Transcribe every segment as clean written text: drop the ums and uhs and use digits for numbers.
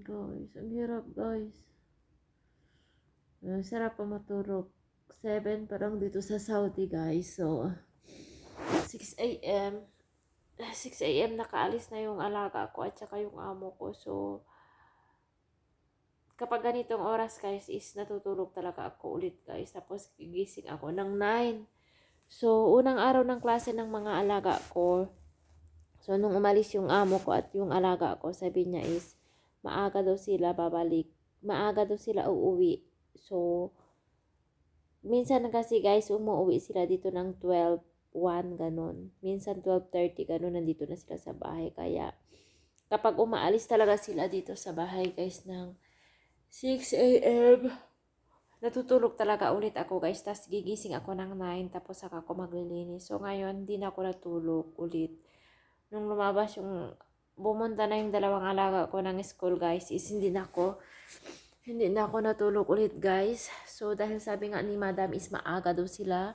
Guys, ang hirap guys. Ang sarap pa matulog. 7 pa lang dito sa Saudi guys. So, 6 a.m. 6 a.m. nakaalis na yung alaga ko at saka yung amo ko. So, kapag ganitong oras guys is natutulog talaga ako ulit guys. Tapos gigising ako ng 9. So, unang araw ng klase ng mga alaga ko. So, nung umalis yung amo ko at yung alaga ko, sabi niya is, maaga daw sila babalik. Maaga daw sila uuwi. So, minsan kasi guys, umuwi sila dito ng 12:01, ganun. Minsan 12:30, ganun, nandito na sila sa bahay. Kaya, kapag umaalis talaga sila dito sa bahay guys ng 6 a.m., natutulog talaga ulit ako guys. Tapos gigising ako ng 9, tapos saka ako maglilinis. So, ngayon, hindi na ako natulog ulit. Nung lumabas bumunta na yung dalawang alaga ko ng school guys, is hindi na ako natulog ulit guys. So dahil sabi nga ni madam is maaga daw sila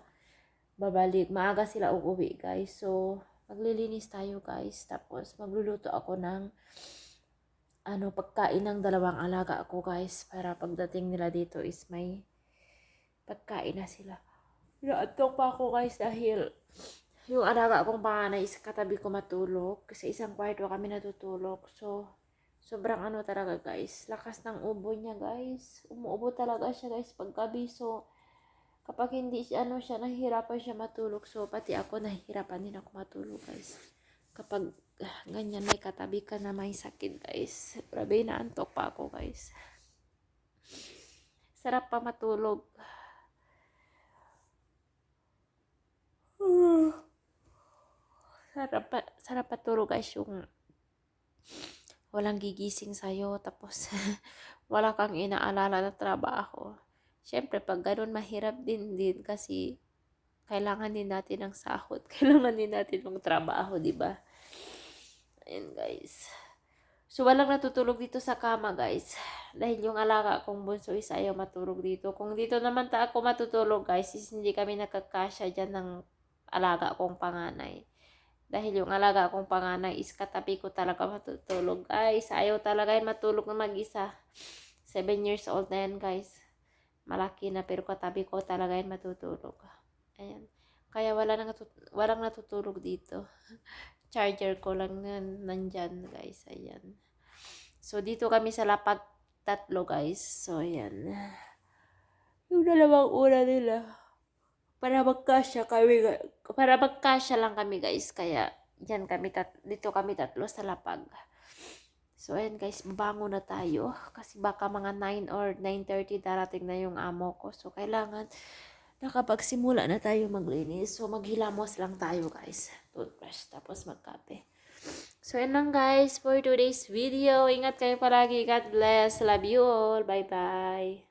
babalik, maaga sila uuwi guys. So maglilinis tayo guys, tapos magluluto ako ng pagkain ng dalawang alaga ko guys, para pagdating nila dito is may pagkain na sila. Naantok pa ako guys dahil yung alaga akong panganay is katabi ko matulog. Kasi isang kwarto kami natutulog. So, sobrang talaga guys. Lakas ng ubo niya guys. Umuubo talaga siya guys paggabi. So, kapag hindi siya nahihirapan siya matulog. So, pati ako nahihirapan din ako matulog guys. Kapag ganyan may katabi ka na may sakit guys. Grabe, naantok pa ako guys. Sarap pa matulog. Sarap patulog guys, yung walang gigising sa'yo, tapos wala kang inaalala na trabaho. Siyempre, pag ganun, mahirap din kasi kailangan din natin ng sahod. Kailangan din natin ng trabaho, di ba? Ayan guys. So, walang natutulog dito sa kama guys. Dahil yung alaga kong bunso is ayaw matulog dito. Kung dito naman ako matutulog guys, is hindi kami nakakasya dyan ng alaga kong panganay. Dahil yung alaga kong panganay is katabi ko talaga matutulog. Guys, ayaw talaga yan matulog na mag-isa. 7 years old na yan guys. Malaki na pero katabi ko talaga yan matutulog. Ayan. Kaya walang natutulog dito. Charger ko lang nandyan guys. Ayan. So dito kami sa lapag tatlo guys. So ayan. Yung dalawang una nila. Para magkasya lang kami guys, kaya dito kami tatlo sa lapag. So ayan guys, babango na tayo kasi baka mga 9 or 9:30 darating na yung amo ko. So kailangan nakapagsimula na tayo maglinis. So maghilamos lang tayo guys, toothbrush, tapos magkape. So ayan lang guys for today's video. Ingat kayo palagi, God bless, love you all, bye bye.